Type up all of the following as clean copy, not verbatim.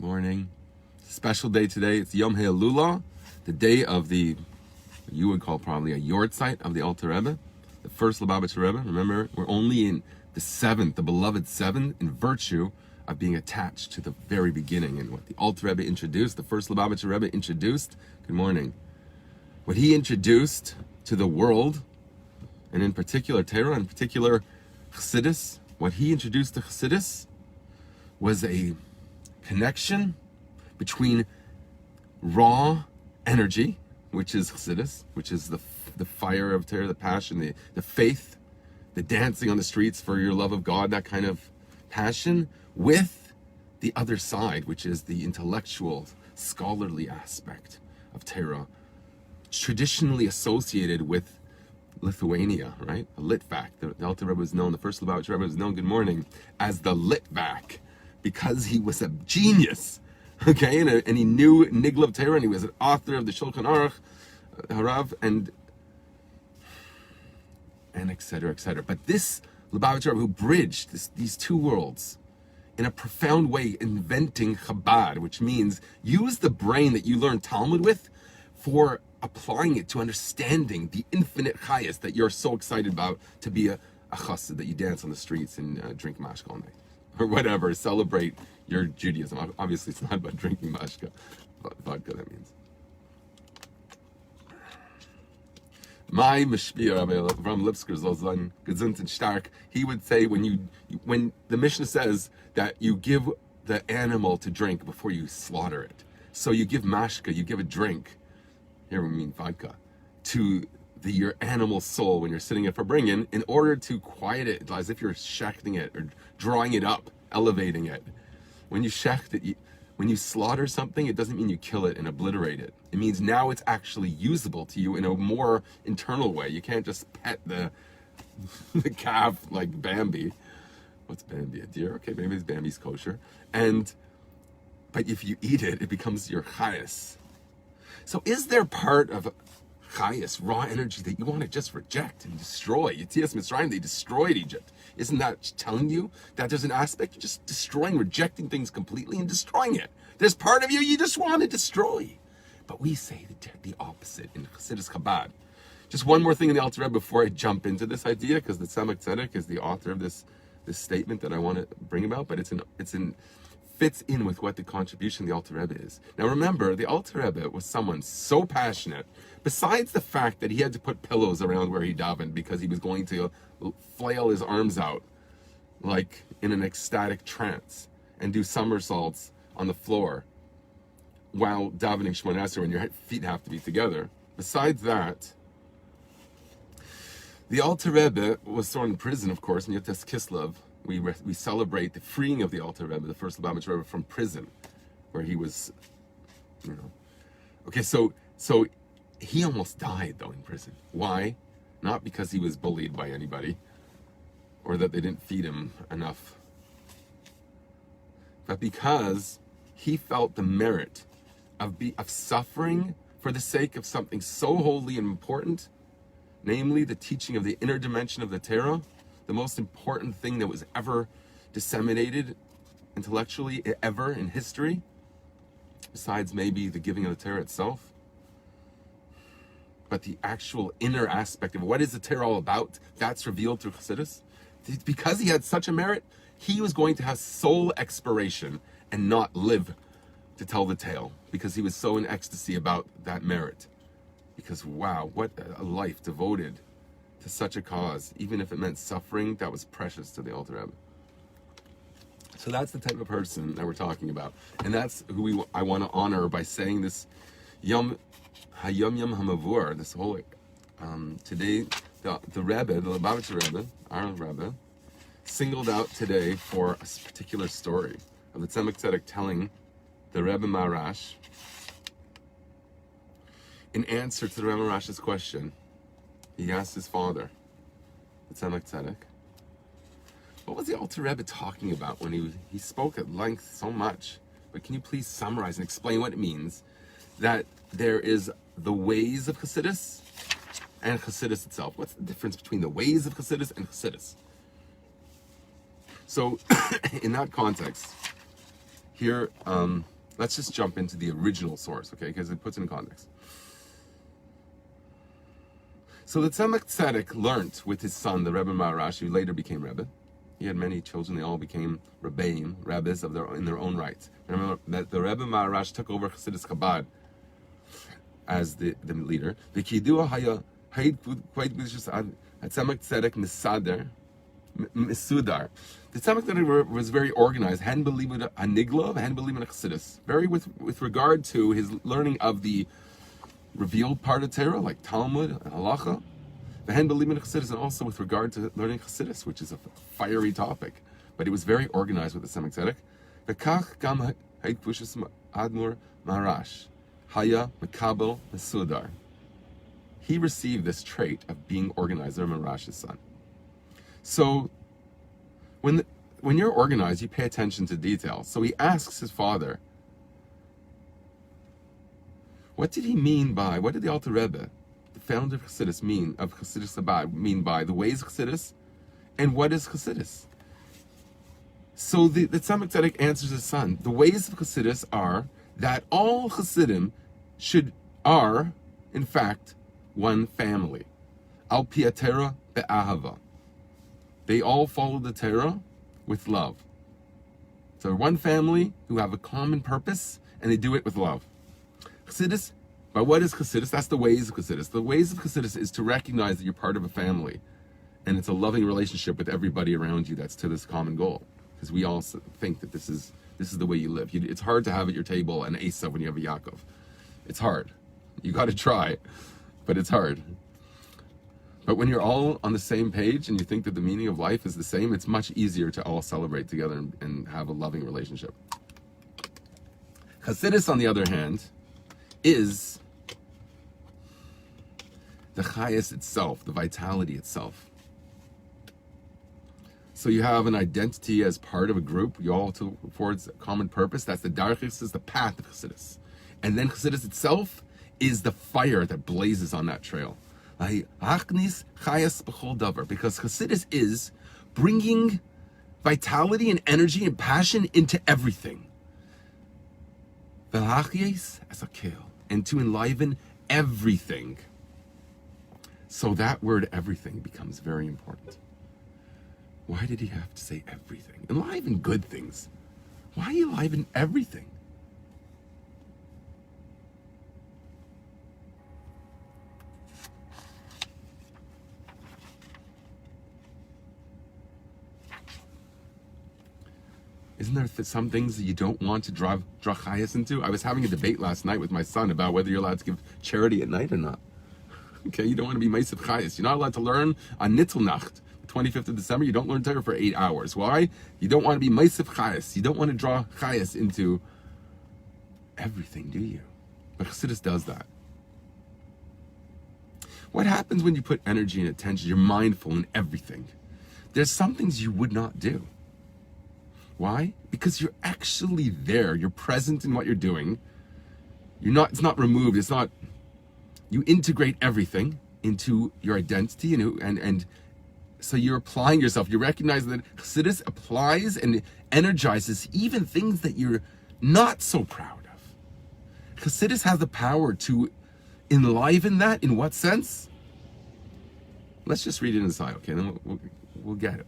Morning. Special day today. It's Yom Ha'Elula, the day of the, you would call probably a Yartzeit of the Alter Rebbe, the first Lubavitcher Rebbe. Remember, we're only in the seventh, the beloved seventh, in virtue of being attached to the very beginning and what the Alter Rebbe introduced, the first Lubavitcher Rebbe introduced. Good morning. What he introduced to the world, and in particular Torah, in particular Chassidus, what he introduced to Chassidus was a connection between raw energy, which is Chassidus, which is the fire of Torah, the passion, the faith, the dancing on the streets for your love of God, that kind of passion, with the other side, which is the intellectual, scholarly aspect of Torah, traditionally associated with Lithuania, right? A Litvak. The Alter Rebbe was known, the first Lubavitcher Rebbe was known, good morning, as the Litvak, because he was a genius, okay? And he knew Niglav Torah, and he was an author of the Shulchan Aruch, Harav, and etc., etc. But this Lubavitcher Rebbe who bridged these two worlds in a profound way, inventing Chabad, which means use the brain that you learn Talmud with for applying it to understanding the infinite chayas that you're so excited about, to be a chassid, that you dance on the streets and drink mashka all night, or whatever, celebrate your Judaism. Obviously, it's not about drinking mashka, vodka, that means. My Mishpir, Rabbi Avraham Lipsker, Zolzan, Gesund and Stark, he would say when the Mishnah says that you give the animal to drink before you slaughter it, so you give mashka, you give a drink, here we mean vodka, to your animal soul when you're sitting it for bringing, in order to quiet it, as if you're shechting it or drawing it up, elevating it. When you shecht it, when you slaughter something, it doesn't mean you kill it and obliterate it. It means now it's actually usable to you in a more internal way. You can't just pet the calf like Bambi. What's Bambi? A deer? Okay, maybe it's Bambi's kosher. But if you eat it, it becomes your chayas. So is there part of chayas, raw energy, that you want to just reject and destroy? Yetzias Mitzrayim, they destroyed Egypt. Isn't that telling you that there's an aspect of just destroying, rejecting things completely and destroying it? There's part of you just want to destroy. But we say the opposite in Chassidus Chabad. Just one more thing in the Alter Rebbe before I jump into this idea, because the Tzemach Tzedek is the author of this statement that I want to bring about, but fits in with what the contribution of the Alter Rebbe is. Now remember, the Alter Rebbe was someone so passionate, besides the fact that he had to put pillows around where he davened because he was going to flail his arms out like in an ecstatic trance and do somersaults on the floor while davening Shemona Esrei when your feet have to be together. Besides that, the Alter Rebbe was thrown in prison, of course, in Yotes Kislev. We celebrate the freeing of the Alter Rebbe, the first Lubavitcher Rebbe, from prison, where he was, Okay, so he almost died, though, in prison. Why? Not because he was bullied by anybody, or that they didn't feed him enough, but because he felt the merit of suffering for the sake of something so holy and important, namely the teaching of the inner dimension of the Torah, the most important thing that was ever disseminated intellectually ever in history, besides maybe the giving of the Torah itself. But the actual inner aspect of what is the Torah all about, that's revealed through Chassidus. Because he had such a merit, he was going to have soul expiration and not live to tell the tale, because he was so in ecstasy about that merit. Because wow, what a life devoted to such a cause, even if it meant suffering, that was precious to the Alter Rebbe. So that's the type of person that we're talking about, and that's who I want to honor by saying this Yom Hamavur. This whole today, the Rebbe, the Lubavitcher Rebbe, our Rebbe, singled out today for a particular story of the Tzemach Tzedek telling the Rebbe Marash in answer to the Rebbe Marash's question. He asked his father, the Tzemach Tzedek, what was the Alter Rebbe talking about when he spoke at length so much? But can you please summarize and explain what it means that there is the ways of Chassidus and Chassidus itself? What's the difference between the ways of Chassidus and Chassidus? So, in that context, here Let's just jump into the original source, okay? Because it puts it in context. So the Tzemach Tzedek learnt with his son, the Rebbe Maharash, who later became Rebbe. He had many children. They all became Rebbeim, Rebbes in their own right. Remember that the Rebbe Maharash took over Chassidus Chabad as the leader. The Kidua Haya Haid quite Tzemach Tzedek Misudar. The Tzemach Tzedek was very organized. Hadn't believed in a Niglov, hadn't believed in a Chassidus. Very with regard to his learning of the revealed part of Torah, like Talmud and Halacha. The hadn't believed in a Chassidus, and also with regard to learning Chassidus, which is a fiery topic. But he was very organized with the Tzemach Tzedek. V'kach gam haid pushas Admur Maharash Haya Mekabel Mesudar. He received this trait of being organized, or Maharash's son. So, when you're organized, you pay attention to details. So he asks his father, what did the Alter Rebbe, the founder of Chassidus, of Chassidus Chabad, mean by the ways of Chassidus, and what is Chassidus? So the Tzemach Tzedek answers his son, the ways of Chassidus are that all Chassidim are, in fact, one family. Al pi Torah be'ahava. They all follow the Torah with love. So they're one family who have a common purpose, and they do it with love. Chassidus, but what is Chassidus? That's the ways of Chassidus. The ways of Chassidus is to recognize that you're part of a family, and it's a loving relationship with everybody around you that's to this common goal. Because we all think that this is the way you live. It's hard to have at your table an Esav when you have a Yaakov. It's hard. You got to try, but it's hard. But when you're all on the same page and you think that the meaning of life is the same, it's much easier to all celebrate together and have a loving relationship. Chassidus, on the other hand, is the chayas itself, the vitality itself. So you have an identity as part of a group. You all towards a common purpose. That's the darchis, is the path of Chassidus. And then Chassidus itself is the fire that blazes on that trail. Because Chassidus is bringing vitality and energy and passion into everything. And to enliven everything. So that word everything becomes very important. Why did he have to say everything? Enliven good things. Why enliven everything? Isn't there some things that you don't want to draw chayas into? I was having a debate last night with my son about whether you're allowed to give charity at night or not. Okay, you don't want to be meisiv chayas. You're not allowed to learn on Nittelnacht, the 25th of December. You don't learn Torah for 8 hours. Why? You don't want to be meisiv chayas. You don't want to draw chayas into everything, do you? But Chassidus does that. What happens when you put energy and attention? You're mindful in everything. There's some things you would not do. Why? Because you're actually there. You're present in what you're doing. It's not removed. You integrate everything into your identity and so you're applying yourself. You recognize that Chassidus applies and energizes even things that you're not so proud of. Chassidus has the power to enliven that. In what sense? Let's just read it inside, okay? Then we'll get it.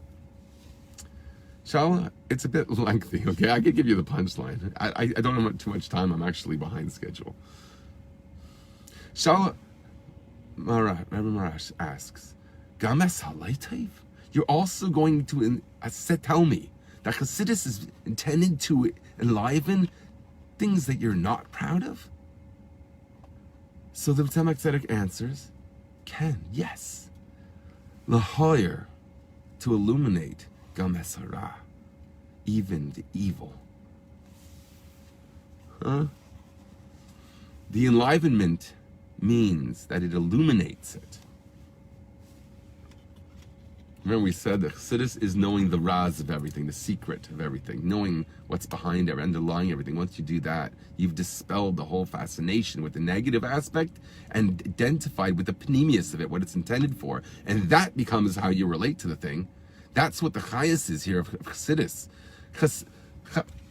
Shala, it's a bit lengthy, okay? I could give you the punchline. I don't have too much time. I'm actually behind schedule. Shala, Rebbe Marash asks, Games halaytev? You're also going to tell me that Chassidus is intended to enliven things that you're not proud of? So the Tzemach Tzedek answers, yes. Lahoyer, to illuminate Games hara, even the evil. The enlivenment means that it illuminates it. Remember we said that Chassidus is knowing the raz of everything, the secret of everything, knowing what's behind it, underlying everything. Once you do that, you've dispelled the whole fascination with the negative aspect and identified with the pneumius of it, what it's intended for. And that becomes how you relate to the thing. That's what the chayas is here of Chassidus.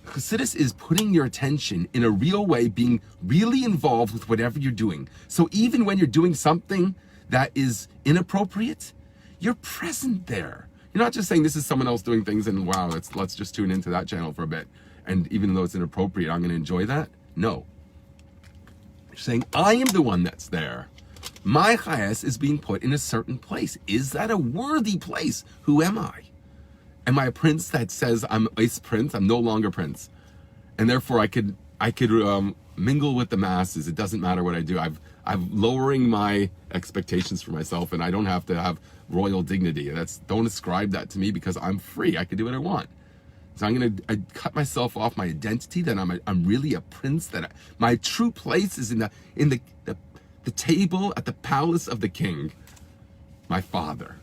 Chassidus is putting your attention in a real way, being really involved with whatever you're doing. So even when you're doing something that is inappropriate, you're present there. You're not just saying this is someone else doing things and wow, let's just tune into that channel for a bit. And even though it's inappropriate, I'm going to enjoy that. No. You're saying I am the one that's there. My chayas is being put in a certain place. Is that a worthy place? Who am I? Am I a prince that says I'm Ice Prince? I'm no longer prince, and therefore I could mingle with the masses. It doesn't matter what I do. I'm lowering my expectations for myself, and I don't have to have royal dignity. Don't ascribe that to me because I'm free. I can do what I want. So I cut myself off my identity that I'm really a prince. My true place is in the table at the palace of the king, my father.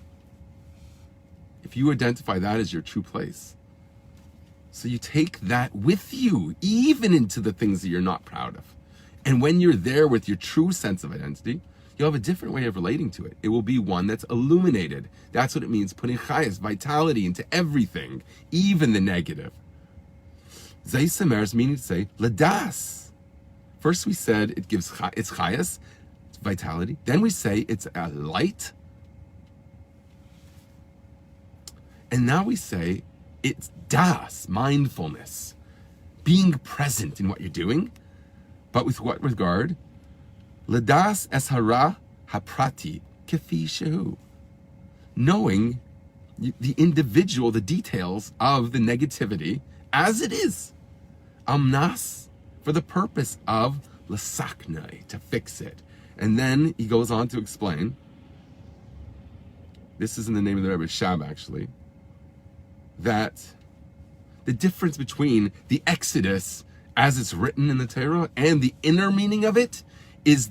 If you identify that as your true place, so you take that with you, even into the things that you're not proud of. And when you're there with your true sense of identity, you'll have a different way of relating to it. It will be one that's illuminated. That's what it means, putting chayas, vitality into everything, even the negative. Zay Semer's meaning to say, ladas. First we said it's chayas, it's vitality. Then we say it's a light. And now we say it's das, mindfulness, being present in what you're doing, but with what regard? Ladas es hara haprati kefi shehu. Knowing the individual, the details of the negativity as it is. Amnas, for the purpose of lasaknai, to fix it. And then he goes on to explain, this is in the name of the Rebbe Shab actually, that the difference between the Exodus as it's written in the Torah and the inner meaning of it is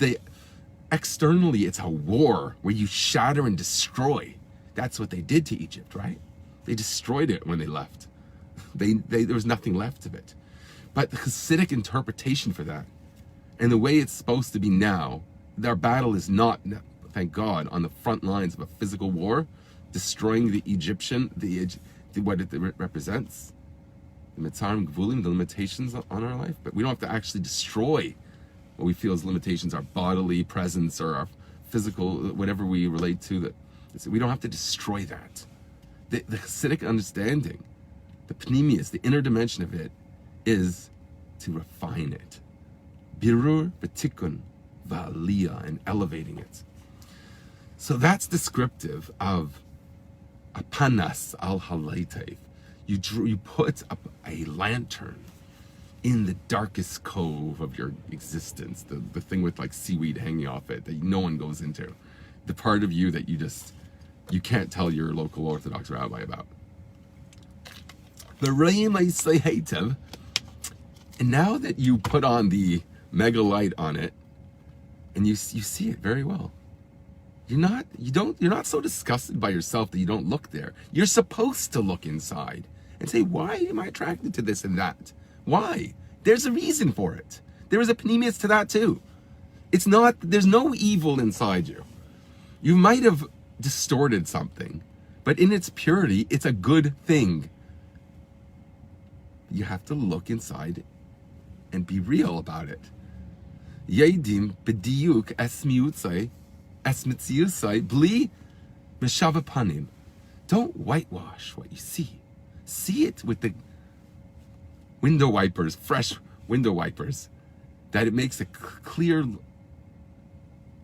externally it's a war where you shatter and destroy. That's what they did to Egypt, right? They destroyed it when they left. There was nothing left of it. But the Hasidic interpretation for that and the way it's supposed to be now, our battle is not, thank God, on the front lines of a physical war, destroying the Egyptian, what it represents, the Mitzarim Gvulim, the limitations on our life, but we don't have to actually destroy what we feel as limitations, our bodily presence or our physical, whatever we relate to. We don't have to destroy that. The Hasidic understanding, the pnimius, the inner dimension of it, is to refine it. Birur v'tikun v'aliyah, and elevating it. So that's descriptive of a panas al halaytev. You put up a lantern in the darkest cove of your existence, the thing with like seaweed hanging off it that no one goes into, the part of you that you can't tell your local Orthodox rabbi about. The Reim I say hatev, and now that you put on the mega light on it, and you see it very well. You're not so disgusted by yourself that you don't look there. You're supposed to look inside and say, why am I attracted to this and that? Why? There's a reason for it. There is a pnimius to that too. There's no evil inside you. You might have distorted something, but in its purity, it's a good thing. You have to look inside and be real about it. Yedim b'diyuk es mitziusai bli meshava panim. Don't whitewash what you see. See it with the window wipers, fresh window wipers, that it makes a clear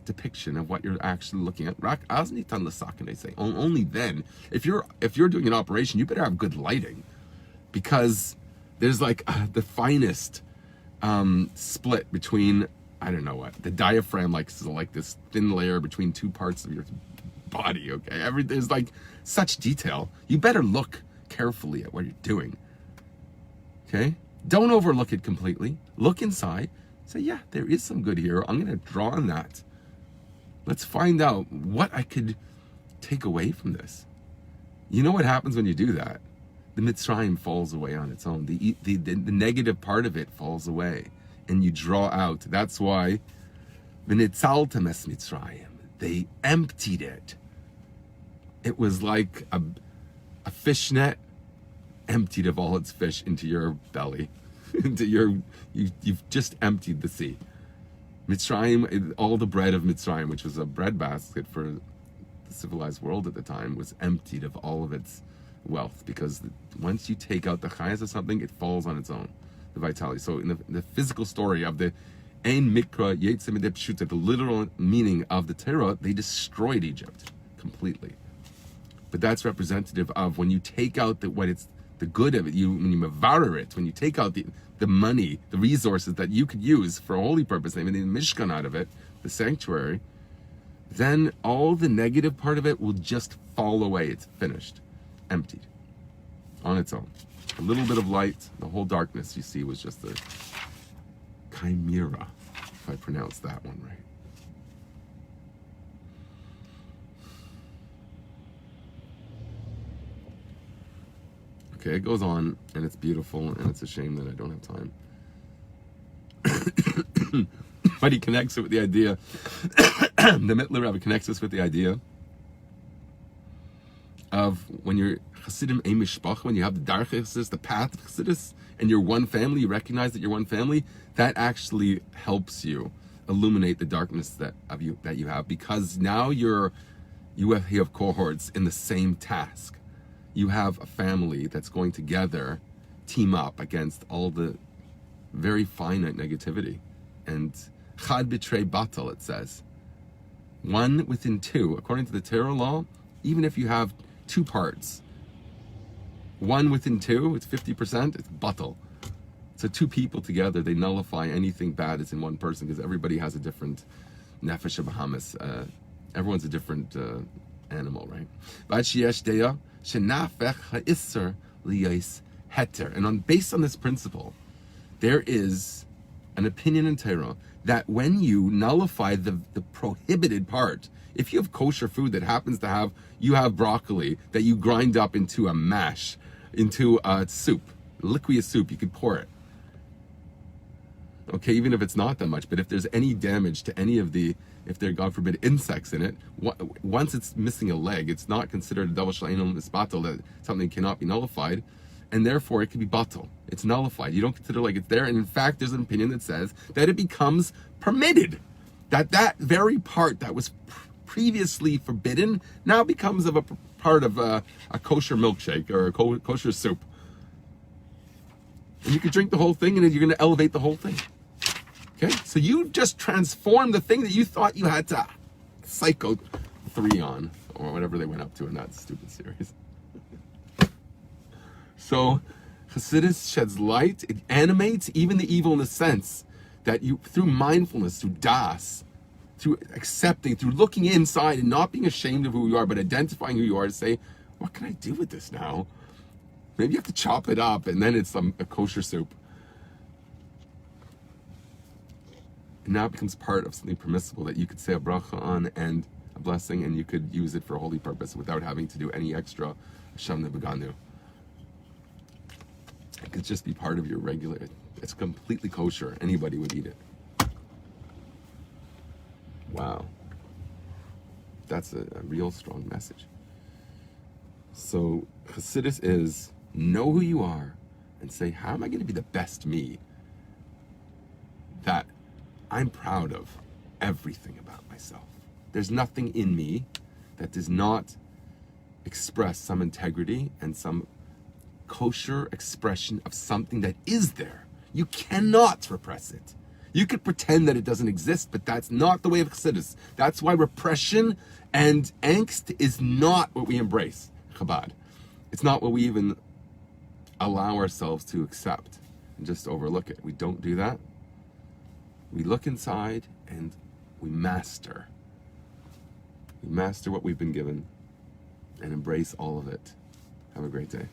depiction of what you're actually looking at. Rak aznitan lasakin, they say. Only then, if you're doing an operation, you better have good lighting, because there's like the finest split between, I don't know what, the diaphragm, like this thin layer between two parts of your body. Okay, there's like such detail. You better look carefully at what you're doing. Okay, don't overlook it completely. Look inside. Say, yeah, there is some good here. I'm going to draw on that. Let's find out what I could take away from this. You know what happens when you do that? The Mitzrayim falls away on its own. The negative part of it falls away, and you draw out. That's why v'nitzaltem es Mitzrayim. They emptied it. It was like a fishnet emptied of all its fish into your belly. You've just emptied the sea. Mitzrayim, all the bread of Mitzrayim, which was a bread basket for the civilized world at the time, was emptied of all of its wealth, because once you take out the chayas of something, it falls on its own, the vitality. So in the physical story of the Ein Mikra Yetzeh Midei Pshuta, the literal meaning of the Torah, they destroyed Egypt completely. But that's representative of when you take out the good of it, when you mevarer it, when you take out the money, the resources that you could use for a holy purpose, I mean, the Mishkan out of it, the sanctuary, then all the negative part of it will just fall away. It's finished, emptied, on its own. A little bit of light, the whole darkness you see was just a chimera, if I pronounce that one right. Okay, it goes on, and it's beautiful, and it's a shame that I don't have time. But he connects it with the idea, the Mittler Rebbe connects us with the idea of when you're Chassidim Ein Mishpach, when you have the Darche Chassidus, the path of Chassidus, and you're one family, you recognize that you're one family, that actually helps you illuminate the darkness that you have, because now you have cohorts in the same task. You have a family that's going together, team up against all the very finite negativity. And Chad B'trei Batal, it says. One within two. According to the Torah law, even if you have two parts, one within two, it's 50%, it's Batal. So two people together, they nullify anything bad that's in one person, because everybody has a different nefesh Bahamas. Everyone's a different animal, right? And based on this principle, there is an opinion in Torah that when you nullify the prohibited part, if you have kosher food that happens to have, you have broccoli that you grind up into a mash, into a soup, liquid soup, you could pour it. Okay, even if it's not that much, but if there's any damage to any of if there, God forbid, insects in it, once it's missing a leg, it's not considered a double shalainum misbatal, that something cannot be nullified, and therefore it can be batal. It's nullified. You don't consider like it's there, and in fact, there's an opinion that says that it becomes permitted. That very part that was previously forbidden now becomes of a part of a kosher milkshake or a kosher soup. And you can drink the whole thing, and you're going to elevate the whole thing. Okay, so you just transformed the thing that you thought you had to psycho 3 on, or whatever they went up to in that stupid series. So Chassidus sheds light, it animates even the evil in the sense that you, through mindfulness, through das, through accepting, through looking inside and not being ashamed of who you are, but identifying who you are, to say, what can I do with this now? Maybe you have to chop it up, and then it's a kosher soup. And now it becomes part of something permissible that you could say a bracha on and a blessing, and you could use it for a holy purpose without having to do any extra Hashem Nebeganu. It could just be part of your regular, it's completely kosher. Anybody would eat it. Wow. That's a real strong message. So Chassidus is know who you are and say, how am I going to be the best me that I'm proud of everything about myself? There's nothing in me that does not express some integrity and some kosher expression of something that is there. You cannot repress it. You could pretend that it doesn't exist, but that's not the way of Chassidus. That's why repression and angst is not what we embrace, Chabad. It's not what we even allow ourselves to accept and just overlook it. We don't do that. We look inside and we master. We master what we've been given and embrace all of it. Have a great day.